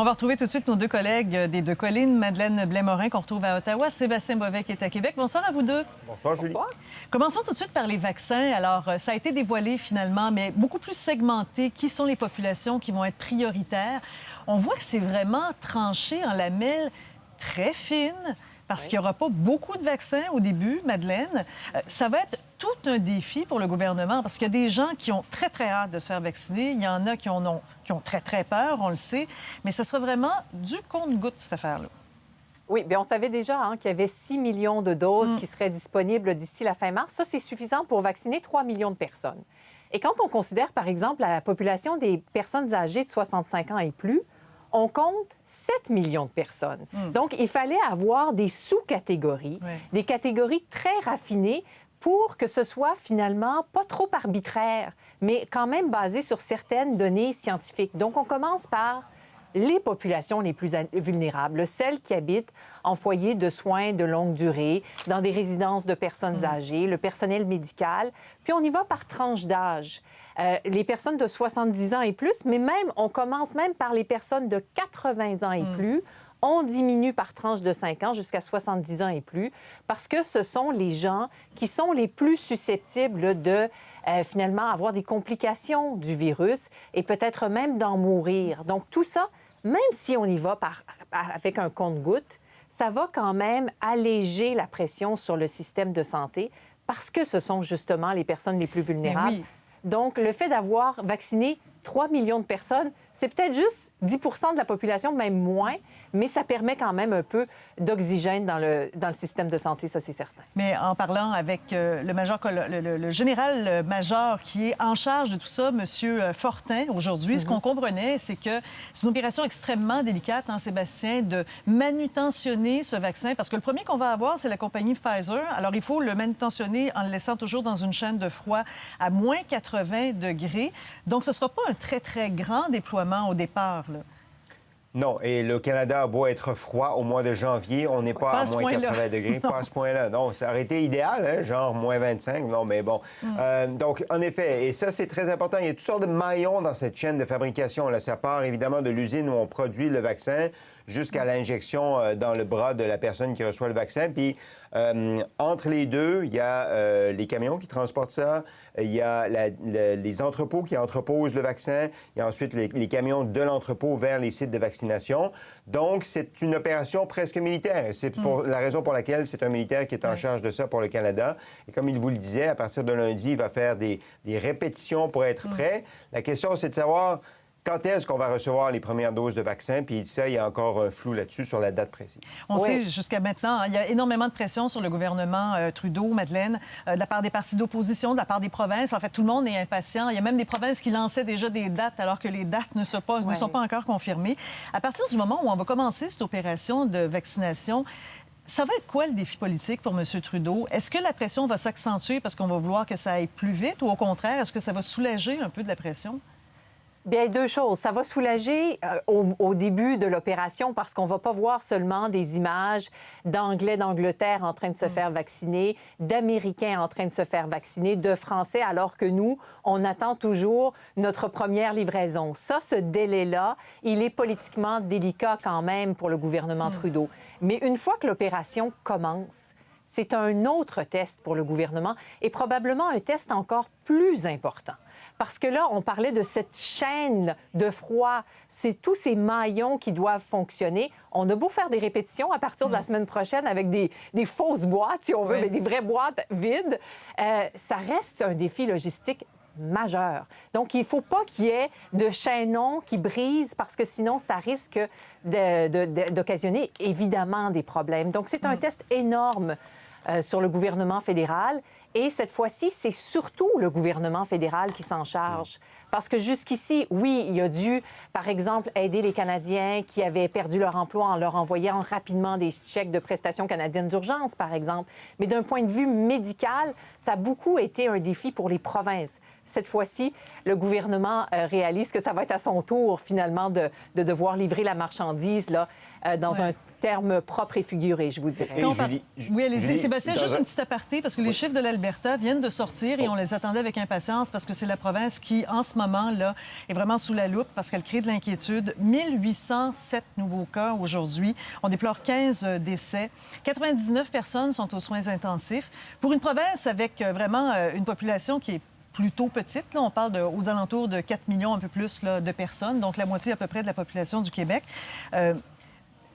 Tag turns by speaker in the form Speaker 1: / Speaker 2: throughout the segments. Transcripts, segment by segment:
Speaker 1: On va retrouver tout de suite nos deux collègues des deux collines, Madeleine Blais-Morin, qu'on retrouve à Ottawa, Sébastien Boivin, qui est à Québec. Bonsoir à vous deux.
Speaker 2: Bonsoir, Julie.
Speaker 3: Bonsoir.
Speaker 1: Commençons tout de suite par les vaccins. Alors, ça a été dévoilé finalement, mais beaucoup plus segmenté. Qui sont les populations qui vont être prioritaires? On voit que c'est vraiment tranché en lamelles très fines, parce qu'il n'y aura pas beaucoup de vaccins au début, Madeleine. Ça va être tout un défi pour le gouvernement, parce qu'il y a des gens qui ont très, très hâte de se faire vacciner. Il y en a qui ont très, très peur, on le sait. Mais ce sera vraiment du compte-gouttes, cette affaire-là.
Speaker 3: Oui, bien, on savait déjà qu'il y avait 6 millions de doses qui seraient disponibles d'ici la fin mars. Ça, c'est suffisant pour vacciner 3 millions de personnes. Et quand on considère, par exemple, la population des personnes âgées de 65 ans et plus, on compte 7 millions de personnes. Donc, il fallait avoir des sous-catégories, des catégories très raffinées pour que ce soit finalement pas trop arbitraire, mais quand même basé sur certaines données scientifiques. Donc, on commence par les populations les plus vulnérables, celles qui habitent en foyer de soins de longue durée, dans des résidences de personnes âgées, le personnel médical. Puis on y va par tranche d'âge. Les personnes de 70 ans et plus, mais même, on commence même par les personnes de 80 ans et plus. On diminue par tranche de 5 ans jusqu'à 70 ans et plus, parce que ce sont les gens qui sont les plus susceptibles de finalement avoir des complications du virus et peut-être même d'en mourir. Donc tout ça, même si on y va avec un compte-gouttes, ça va quand même alléger la pression sur le système de santé parce que ce sont justement les personnes les plus vulnérables.
Speaker 1: Oui.
Speaker 3: Donc, le fait d'avoir vacciné 3 millions de personnes, c'est peut-être juste 10 de la population, même moins, mais ça permet quand même un peu d'oxygène dans le système de santé, ça, c'est certain.
Speaker 1: Mais en parlant avec le général-major qui est en charge de tout ça, M. Fortin, aujourd'hui, ce qu'on comprenait, c'est que c'est une opération extrêmement délicate, hein, Sébastien, de manutentionner ce vaccin, parce que le premier qu'on va avoir, c'est la compagnie Pfizer. Alors, il faut le manutentionner en le laissant toujours dans une chaîne de froid à moins 80 degrés. Donc, ce ne sera pas un très, très grand déploiement au départ, là.
Speaker 2: Non, et le Canada a beau être froid au mois de janvier, on n'est pas à moins 80 degrés, pas à ce point-là. Non, ça aurait été idéal, hein, genre moins 25. Non, mais bon. Donc, en effet, et ça, c'est très important. Il y a toutes sortes de maillons dans cette chaîne de fabrication. Là, ça part évidemment de l'usine où on produit le vaccin jusqu'à l'injection dans le bras de la personne qui reçoit le vaccin. Puis, entre les deux, il y a les camions qui transportent ça, il y a les entrepôts qui entreposent le vaccin, il y a ensuite les camions de l'entrepôt vers les sites de vaccination. Donc, c'est une opération presque militaire. C'est pour la raison pour laquelle c'est un militaire qui est en charge de ça pour le Canada. Et comme il vous le disait, à partir de lundi, il va faire des répétitions pour être prêt. La question, c'est de savoir quand est-ce qu'on va recevoir les premières doses de vaccin? Puis ça, il y a encore un flou là-dessus sur la date précise.
Speaker 1: On sait jusqu'à maintenant, il y a énormément de pression sur le gouvernement Trudeau, Madeleine, de la part des partis d'opposition, de la part des provinces. En fait, tout le monde est impatient. Il y a même des provinces qui lançaient déjà des dates alors que les dates ne sont pas encore confirmées. À partir du moment où on va commencer cette opération de vaccination, ça va être quoi le défi politique pour M. Trudeau? Est-ce que la pression va s'accentuer parce qu'on va vouloir que ça aille plus vite ou au contraire, est-ce que ça va soulager un peu de la pression?
Speaker 3: Bien, deux choses. Ça va soulager au début de l'opération parce qu'on ne va pas voir seulement des images d'Anglais d'Angleterre en train de se faire vacciner, d'Américains en train de se faire vacciner, de Français, alors que nous, on attend toujours notre première livraison. Ça, ce délai-là, il est politiquement délicat quand même pour le gouvernement Trudeau. Mais une fois que l'opération commence, c'est un autre test pour le gouvernement et probablement un test encore plus important. Parce que là, on parlait de cette chaîne de froid. C'est tous ces maillons qui doivent fonctionner. On a beau faire des répétitions à partir de la semaine prochaine avec des fausses boîtes, si on veut, mais des vraies boîtes vides. Ça reste un défi logistique majeur. Donc, il ne faut pas qu'il y ait de chaînons qui brisent parce que sinon, ça risque d'occasionner évidemment des problèmes. Donc, c'est un test énorme sur le gouvernement fédéral. Et cette fois-ci, c'est surtout le gouvernement fédéral qui s'en charge. Parce que jusqu'ici, oui, il a dû, par exemple, aider les Canadiens qui avaient perdu leur emploi en leur envoyant rapidement des chèques de prestations canadiennes d'urgence, par exemple. Mais d'un point de vue médical, ça a beaucoup été un défi pour les provinces. Cette fois-ci, le gouvernement réalise que ça va être à son tour, finalement, de devoir livrer la marchandise là, dans un terme propre et figuré, je vous dirais.
Speaker 1: Oui, allez-y. Sébastien, juste une petite aparté, parce que les chiffres de l'Alberta viennent de sortir et on les attendait avec impatience parce que c'est la province qui, en ce moment, là, est vraiment sous la loupe parce qu'elle crée de l'inquiétude. 1807 nouveaux cas aujourd'hui. On déplore 15 décès. 99 personnes sont aux soins intensifs. Pour une province avec vraiment une population qui est plutôt petite. Là, on parle aux alentours de 4 millions, un peu plus, là, de personnes, donc la moitié à peu près de la population du Québec.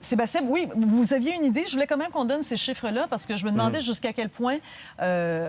Speaker 1: Sébastien, oui, vous aviez une idée. Je voulais quand même qu'on donne ces chiffres-là parce que je me demandais jusqu'à quel point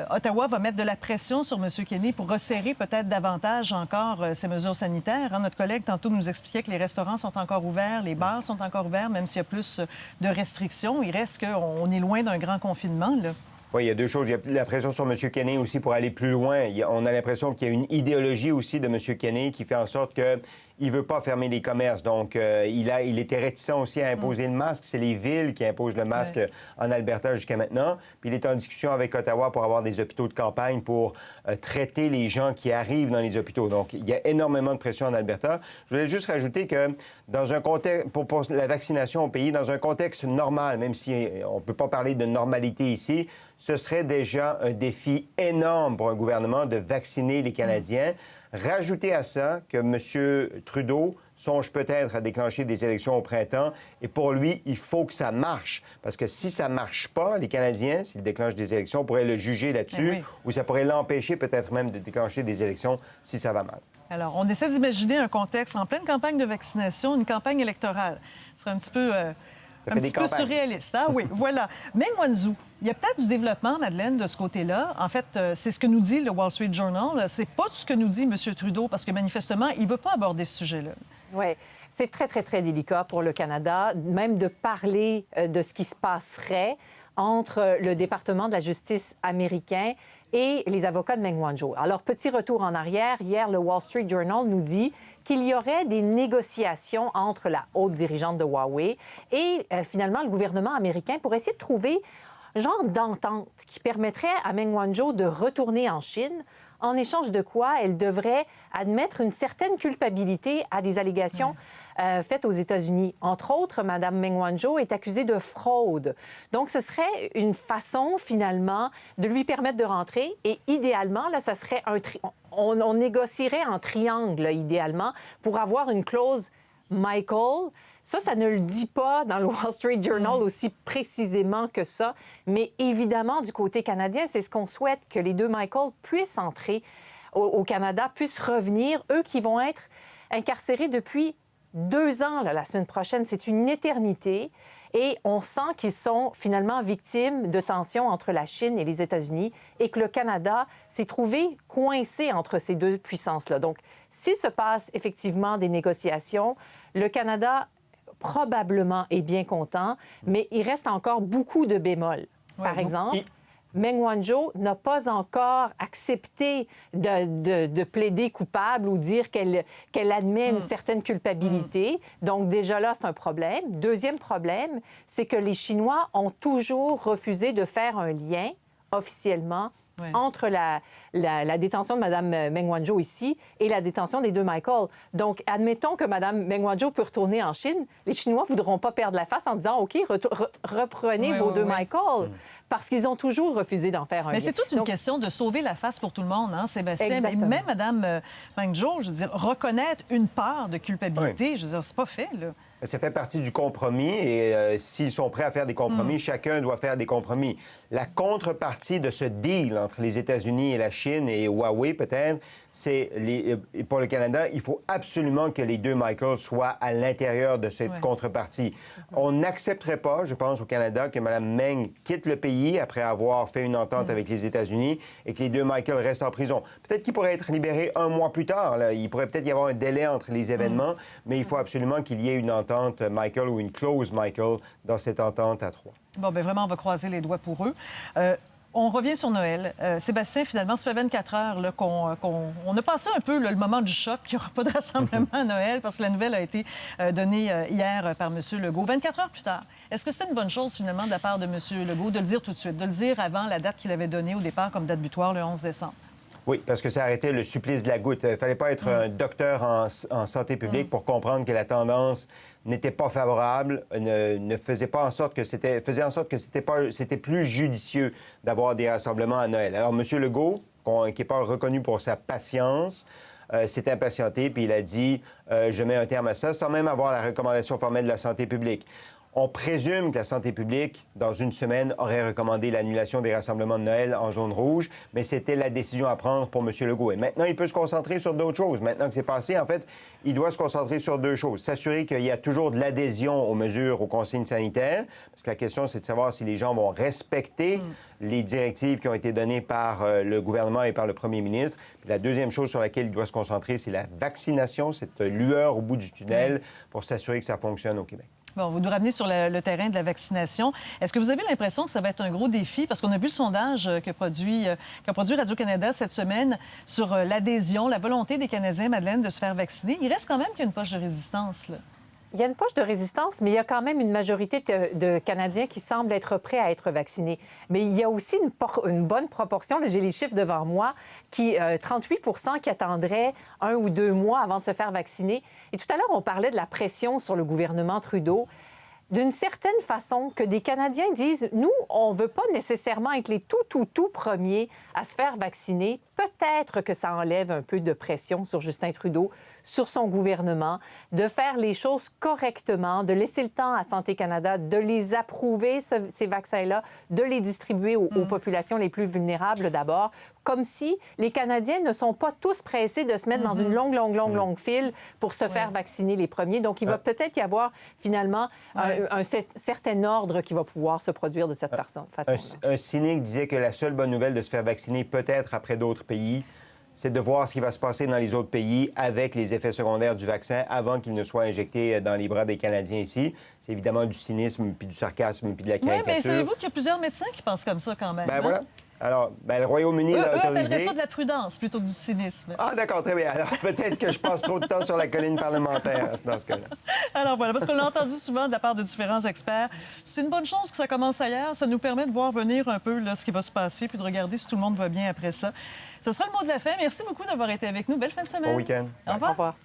Speaker 1: Ottawa va mettre de la pression sur M. Kenney pour resserrer peut-être davantage encore ces mesures sanitaires. Hein? Notre collègue, tantôt, nous expliquait que les restaurants sont encore ouverts, les bars sont encore ouverts, même s'il y a plus de restrictions. Il reste qu'on est loin d'un grand confinement, là.
Speaker 2: Oui, il y a deux choses. Il y a la pression sur M. Kenney aussi pour aller plus loin. On a l'impression qu'il y a une idéologie aussi de M. Kenney qui fait en sorte que il veut pas fermer les commerces. Donc, il était réticent aussi à imposer le masque. C'est les villes qui imposent le masque en Alberta jusqu'à maintenant. Puis il est en discussion avec Ottawa pour avoir des hôpitaux de campagne pour traiter les gens qui arrivent dans les hôpitaux. Donc, il y a énormément de pression en Alberta. Je voulais juste rajouter que dans un contexte, pour la vaccination au pays, dans un contexte normal, même si on ne peut pas parler de normalité ici, ce serait déjà un défi énorme pour un gouvernement de vacciner les Canadiens. Rajoutez à ça que M. Trudeau songe peut-être à déclencher des élections au printemps. Et pour lui, il faut que ça marche. Parce que si ça ne marche pas, les Canadiens, s'ils déclenchent des élections, on pourrait le juger là-dessus. Ou ça pourrait l'empêcher peut-être même de déclencher des élections si ça va mal. Alors,
Speaker 1: on essaie d'imaginer un contexte en pleine campagne de vaccination, une campagne électorale. Ce serait un petit peu... un petit peu surréaliste. Ah oui, voilà. Meng Wanzhou, il y a peut-être du développement, Madeleine, de ce côté-là. En fait, c'est ce que nous dit le Wall Street Journal. C'est pas tout ce que nous dit M. Trudeau, parce que manifestement, il ne veut pas aborder ce sujet-là.
Speaker 3: Oui. C'est très, très, très délicat pour le Canada, même de parler de ce qui se passerait entre le département de la justice américain et les avocats de Meng Wanzhou. Alors, petit retour en arrière. Hier, le Wall Street Journal nous dit qu'il y aurait des négociations entre la haute dirigeante de Huawei et finalement le gouvernement américain pour essayer de trouver un genre d'entente qui permettrait à Meng Wanzhou de retourner en Chine, en échange de quoi elle devrait admettre une certaine culpabilité à des allégations faites aux États-Unis. Entre autres, Mme Meng Wanzhou est accusée de fraude. Donc, ce serait une façon, finalement, de lui permettre de rentrer. Et idéalement, là, ça serait on négocierait en triangle, là, idéalement, pour avoir une clause Michael. Ça ne le dit pas dans le Wall Street Journal aussi précisément que ça. Mais évidemment, du côté canadien, c'est ce qu'on souhaite, que les deux Michael puissent entrer au Canada, puissent revenir, eux qui vont être incarcérés depuis 2 ans, là, la semaine prochaine. C'est une éternité. Et on sent qu'ils sont finalement victimes de tensions entre la Chine et les États-Unis et que le Canada s'est trouvé coincé entre ces deux puissances-là. Donc, s'il se passe effectivement des négociations, le Canada probablement est bien content, mais il reste encore beaucoup de bémols. Par exemple, Meng Wanzhou n'a pas encore accepté de plaider coupable ou dire qu'elle admet une certaine culpabilité. Donc, déjà là, c'est un problème. Deuxième problème, c'est que les Chinois ont toujours refusé de faire un lien officiellement entre la détention de Mme Meng Wanzhou ici et la détention des deux Michael. Donc, admettons que Mme Meng Wanzhou peut retourner en Chine. Les Chinois ne voudront pas perdre la face en disant « OK, reprenez vos deux Michael ». Parce qu'ils ont toujours refusé d'en faire un lien.
Speaker 1: Mais c'est toute une question de sauver la face pour tout le monde, hein, Sébastien. Mais même Mme Meng Wanzhou, je veux dire, reconnaître une part de culpabilité, je veux dire, c'est pas fait, là.
Speaker 2: Ça fait partie du compromis et s'ils sont prêts à faire des compromis, chacun doit faire des compromis. La contrepartie de ce deal entre les États-Unis et la Chine et Huawei, peut-être, c'est pour le Canada, il faut absolument que les deux Michael soient à l'intérieur de cette contrepartie. On n'accepterait pas, je pense, au Canada, que Mme Meng quitte le pays après avoir fait une entente avec les États-Unis et que les deux Michael restent en prison. Peut-être qu'ils pourraient être libérés 1 mois plus tard. Là. Il pourrait peut-être y avoir un délai entre les événements, mais il faut absolument qu'il y ait une entente Michael ou une clause Michael dans cette entente à 3.
Speaker 1: Bon, bien vraiment, on va croiser les doigts pour eux. On revient sur Noël. Sébastien, finalement, ça fait 24 heures là, qu'on a passé un peu là, le moment du choc, qu'il n'y aura pas de rassemblement à Noël, parce que la nouvelle a été donnée hier par M. Legault. 24 heures plus tard, est-ce que c'était une bonne chose, finalement, de la part de M. Legault de le dire tout de suite, de le dire avant la date qu'il avait donnée au départ comme date butoir, le 11 décembre?
Speaker 2: Oui, parce que ça arrêtait le supplice de la goutte. Il ne fallait pas être un docteur en santé publique pour comprendre que la tendance n'était pas favorable, ne faisait pas en sorte que faisait en sorte que c'était plus judicieux d'avoir des rassemblements à Noël. Alors, M. Legault, qui n'est pas reconnu pour sa patience, s'est impatienté, puis il a dit je mets un terme à ça, sans même avoir la recommandation formelle de la santé publique. On présume que la santé publique, dans une semaine, aurait recommandé l'annulation des rassemblements de Noël en zone rouge, mais c'était la décision à prendre pour M. Legault. Et maintenant, il peut se concentrer sur d'autres choses. Maintenant que c'est passé, en fait, il doit se concentrer sur deux choses. S'assurer qu'il y a toujours de l'adhésion aux mesures, aux consignes sanitaires, parce que la question, c'est de savoir si les gens vont respecter les directives qui ont été données par le gouvernement et par le premier ministre. Puis la deuxième chose sur laquelle il doit se concentrer, c'est la vaccination, cette lueur au bout du tunnel pour s'assurer que ça fonctionne au Québec.
Speaker 1: Bon, vous nous ramenez sur le terrain de la vaccination. Est-ce que vous avez l'impression que ça va être un gros défi? Parce qu'on a vu le sondage qu'a produit Radio-Canada cette semaine sur l'adhésion, la volonté des Canadiens, Madeleine, de se faire vacciner. Il reste quand même qu'il y a une poche de résistance, là.
Speaker 3: Il y a une poche de résistance, mais il y a quand même une majorité de Canadiens qui semblent être prêts à être vaccinés. Mais il y a aussi une bonne proportion, là, j'ai les chiffres devant moi, 38 qui attendraient 1 ou 2 mois avant de se faire vacciner. Et tout à l'heure, on parlait de la pression sur le gouvernement Trudeau. D'une certaine façon, que des Canadiens disent, nous, on ne veut pas nécessairement être les tout premiers à se faire vacciner. Peut-être que ça enlève un peu de pression sur Justin Trudeau, sur son gouvernement, de faire les choses correctement, de laisser le temps à Santé Canada de les approuver, ces vaccins-là, de les distribuer aux populations les plus vulnérables d'abord, comme si les Canadiens ne sont pas tous pressés de se mettre dans une longue file pour se faire vacciner les premiers. Donc, il va peut-être y avoir finalement un certain ordre qui va pouvoir se produire de cette façon-là.
Speaker 2: Un cynique disait que la seule bonne nouvelle de se faire vacciner peut-être après d'autres pays, c'est de voir ce qui va se passer dans les autres pays avec les effets secondaires du vaccin avant qu'il ne soit injecté dans les bras des Canadiens ici. C'est évidemment du cynisme, puis du sarcasme, puis de la caricature.
Speaker 1: Oui, mais savez-vous qu'il y a plusieurs médecins qui pensent comme ça quand même?
Speaker 2: Ben voilà. Alors, le Royaume-Uni l'a autorisé. Eux appelleraient
Speaker 1: ça de la prudence plutôt que du cynisme.
Speaker 2: Ah, d'accord, très bien. Alors, peut-être que je passe trop de temps sur la colline parlementaire dans ce cas-là.
Speaker 1: Alors voilà, parce qu'on l'a entendu souvent de la part de différents experts. C'est une bonne chose que ça commence ailleurs. Ça nous permet de voir venir un peu là, ce qui va se passer puis de regarder si tout le monde va bien après ça. Ce sera le mot de la fin. Merci beaucoup d'avoir été avec nous. Belle fin de semaine.
Speaker 2: Bon week-end.
Speaker 1: Au revoir.
Speaker 3: Au revoir.